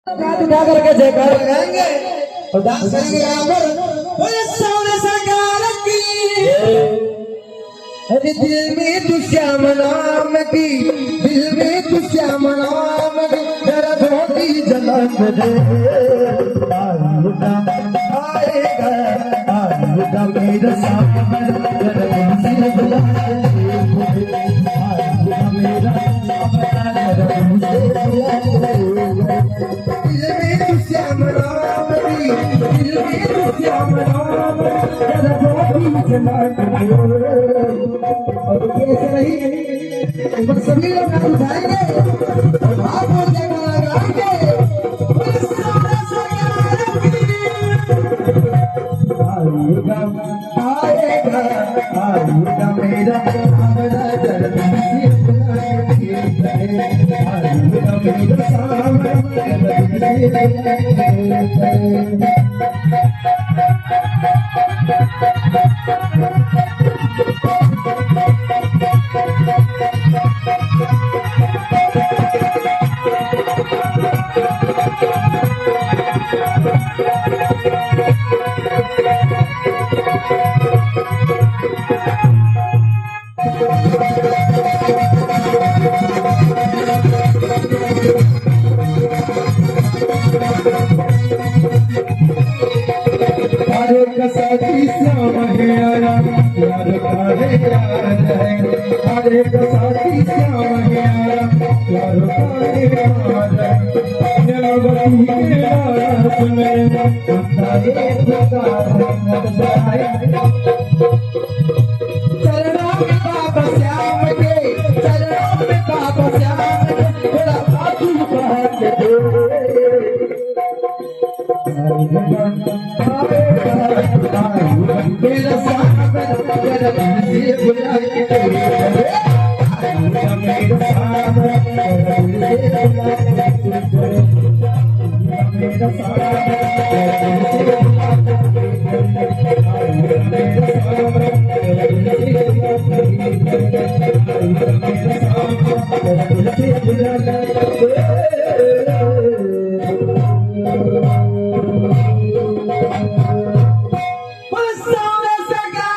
हाथ उठा करके जयकार लगाएंगे और डांस करेंगे यहाँ पर। बोले सोने सरकार की अरे दिल में तू श्याम नाम की, दिल में तू श्याम नाम की, जरा धोती जलन दे आएगा आएगा मेरा सामने, जरा तुमसे बुला आएगा मेरा सामने, जरा तुमसे बुला दिल में तू श्याम नाम की, दिल में तू श्याम नाम की, जरा धोती जलन दे। और कैसे नहीं बस सभी लोग हाथ उठाएंगे और आप बोल के लगाएंगे आएगा आएगा आएगा मेरा सामना, जरा तुमसे आएगा मेरा सामना, साथी श्याम है आया प्यार करे याद है, हरे का साथी श्याम है आया प्यार करे याद है, नवती के रात में अंधारे पुकार नजर चरणों में बाबा श्याम के, चरणों में बाबा श्याम के, थोड़ा आंसू बहा के दे मेरा सामना, जरा तुमसे बुला के मेरा सामना, जरा तुमसे बुला मेरा सामना, मेरा सामना